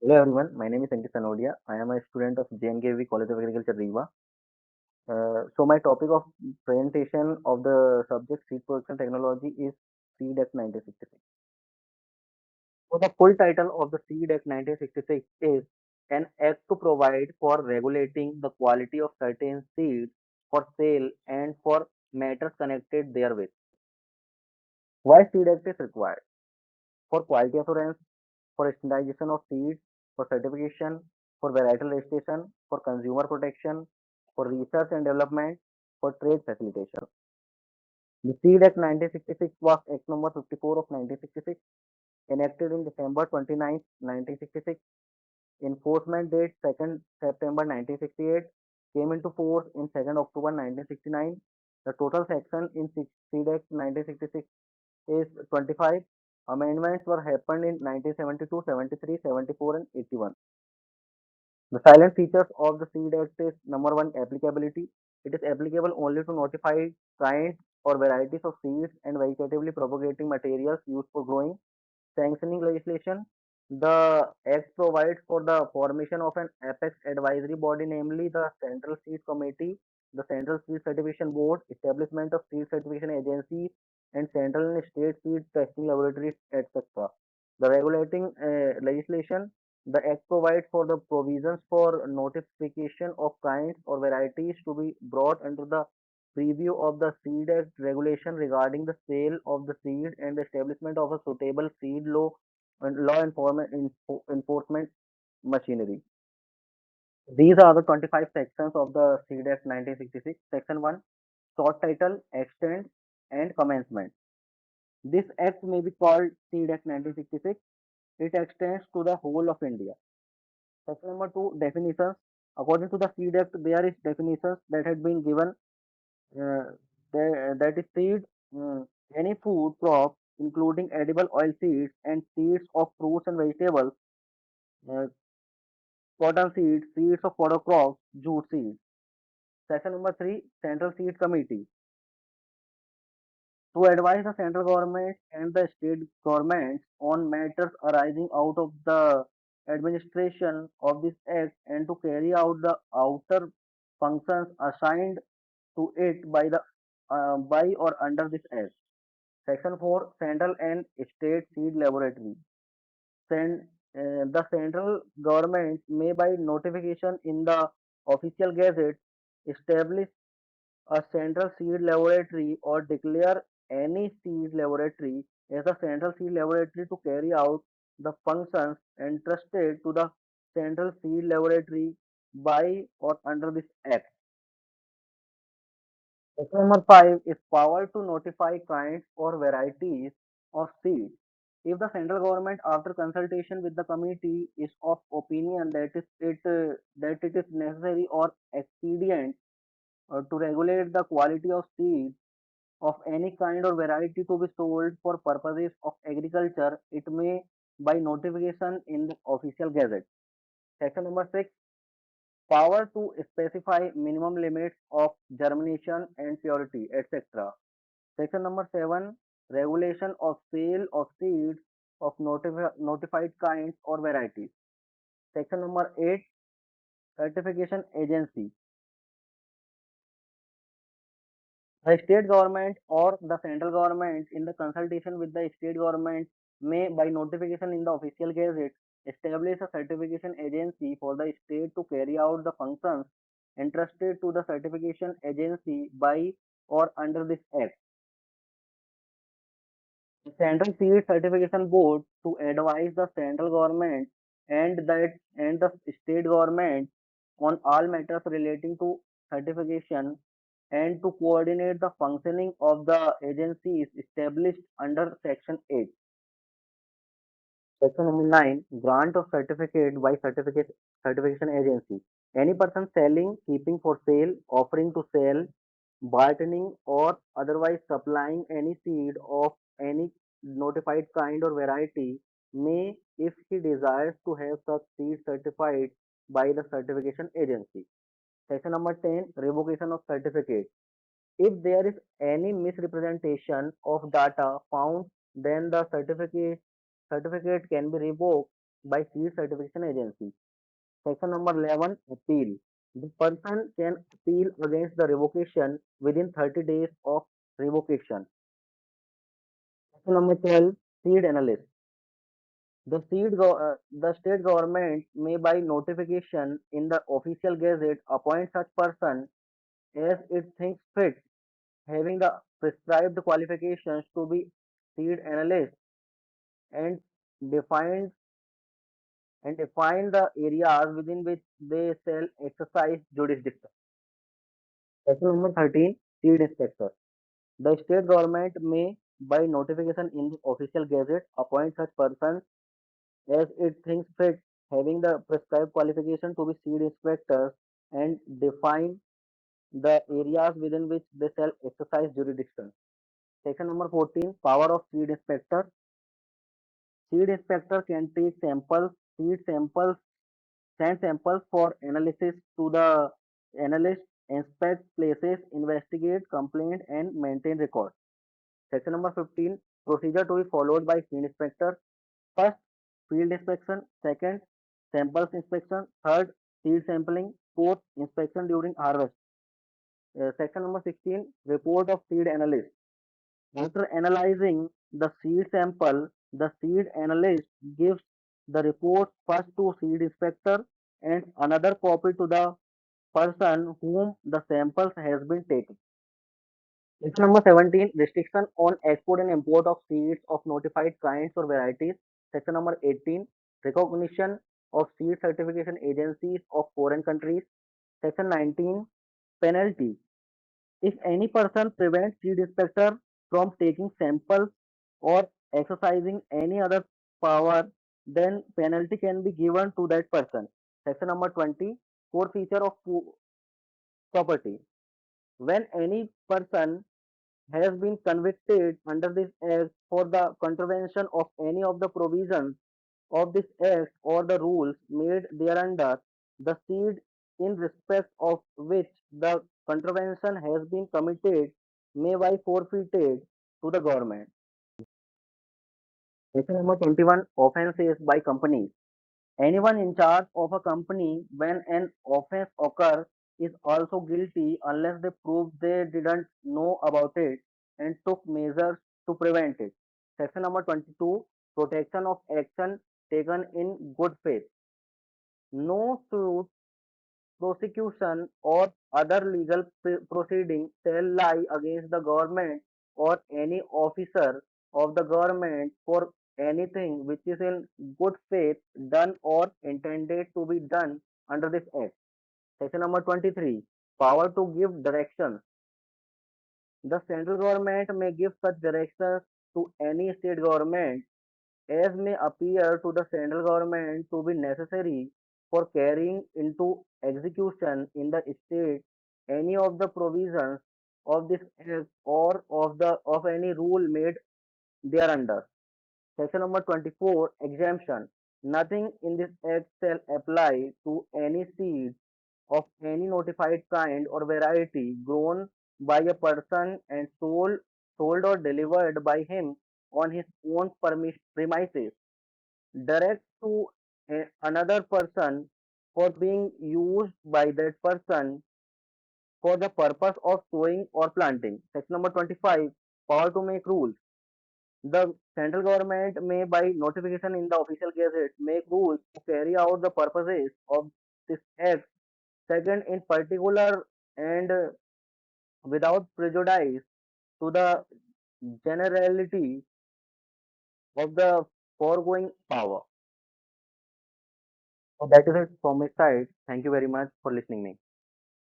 Hello everyone, my name is Ankit Sanodiya. I am a student of JNKVV College of Agriculture, Rewa. So my topic of presentation of the subject seed production technology is Seed Act 1966. So the full title of the Seed Act 1966 is an act to provide for regulating the quality of certain seeds for sale and for matters connected therewith. Why Seed Act is required? For quality assurance, for standardization of seeds, for certification, for varietal registration, for consumer protection, for research and development, for trade facilitation. The Seed Act 1966 was Act number 54 of 1966, enacted in December 29, 1966. Enforcement date 2nd September 1968, came into force in 2nd October 1969. The total section in Seed Act 1966 is 25. Amendments were happened in 1972, 73, 74 and 81. The silent features of the Seed Act is number one, applicability. It is applicable only to notified kinds or varieties of seeds and vegetatively propagating materials used for growing. Sanctioning legislation. The Act provides for the formation of an apex advisory body, namely the Central Seed Committee, the Central Seed Certification Board, establishment of seed certification agencies, and central and state seed testing laboratories, etc. The regulating legislation. The Act provides for the provisions for notification of kinds or varieties to be brought under the preview of the Seed Act regulation regarding the sale of the seed and the establishment of a suitable seed enforcement machinery. These are the 25 sections of the Seed Act 1966. Section 1, short title, extent and commencement. This act may be called Seed Act 1966. It extends to the whole of India. Section number 2, definitions. According to the Seed Act, there is definitions that had been given. Uh, that is seed, any food crop, including edible oil seeds and seeds of fruits and vegetables, uh, cotton seeds, seeds of fodder crops, jute seeds. Section number 3, Central Seed Committee. To advise the central government and the state governments on matters arising out of the administration of this act and to carry out the outer functions assigned to it by or under this act. Section 4, Central and State Seed Laboratory. The central government may by notification in the official gazette establish a central seed laboratory or declare any seed laboratory as a central seed laboratory to carry out the functions entrusted to the central seed laboratory by or under this act. Section number 5 is power to notify kinds or varieties of seeds. If the central government, after consultation with the committee, is of opinion that it is necessary or expedient to regulate the quality of seeds of any kind or variety to be sold for purposes of agriculture, it may by notification in the official gazette. Section number 6, power to specify minimum limits of germination and purity, etc. Section number 7, regulation of sale of seeds of notified kinds or varieties. Section number 8, certification agency. The state government or the central government, in the consultation with the state government, may, by notification in the official gazette, establish a certification agency for the state to carry out the functions entrusted to the certification agency by or under this act. The Central Seed Certification Board to advise the central government and the state government on all matters relating to certification and to coordinate the functioning of the agencies established under Section 8. Section number 9, grant of certificate by certification agency. Any person selling, keeping for sale, offering to sell, bartering or otherwise supplying any seed of any notified kind or variety may, if he desires to have such seed certified by the certification agency. Section number 10, revocation of certificate. If there is any misrepresentation of data found, then the certificate can be revoked by seed certification agency. Section number 11, appeal. The person can appeal against the revocation within 30 days of revocation. Section number 12, seed analyst. The state government may by notification in the official gazette appoint such person as it thinks fit, having the prescribed qualifications to be seed analyst and define define the areas within which they shall exercise jurisdiction. Section number 13, seed inspector. The state government may, by notification in the official gazette, appoint such person as it thinks fit, having the prescribed qualification to be seed inspectors and define the areas within which they shall exercise jurisdiction. Section number 14, power of seed inspector. Seed inspector can take seed samples, send samples for analysis to the analyst, inspect places, investigate complaint, and maintain records. Section number 15, procedure to be followed by seed inspector. First, field inspection. Second, samples inspection. Third, seed sampling. Fourth, inspection during harvest. Section number 16, report of seed analyst. After analyzing the seed sample, the seed analyst gives the report first to seed inspector and another copy to the person whom the samples has been taken. Section number 17, restriction on export and import of seeds of notified kinds or varieties. Section number 18, recognition of seed certification agencies of foreign countries. Section 19, penalty. If any person prevents seed inspector from taking samples or exercising any other power, then penalty can be given to that person. Section number 20, forfeiture of property. When any person has been convicted under this act for the contravention of any of the provisions of this act or the rules made thereunder, the seed in respect of which the contravention has been committed may be forfeited to the government. Section number 21, offences by companies. Anyone in charge of a company when an offense occurs is also guilty unless they prove they didn't know about it and took measures to prevent it. Section number 22, protection of action taken in good faith. No suit, prosecution, or other legal proceeding shall lie against the government or any officer of the government for anything which is in good faith done or intended to be done under this act. Section number 23, power to give directions. The central government may give such directions to any state government as may appear to the central government to be necessary for carrying into execution in the state any of the provisions of this act or of any rule made thereunder. Section number 24, exemption. Nothing in this act shall apply to any seed of any notified kind or variety grown by a person and sold or delivered by him on his own premises direct to another person for being used by that person for the purpose of sowing or planting. Section number 25, power to make rules. The central government may, by notification in the official gazette, make rules to carry out the purposes of this act. Second, in particular and without prejudice to the generality of the foregoing power. So that is it from my side. Thank you very much for listening me.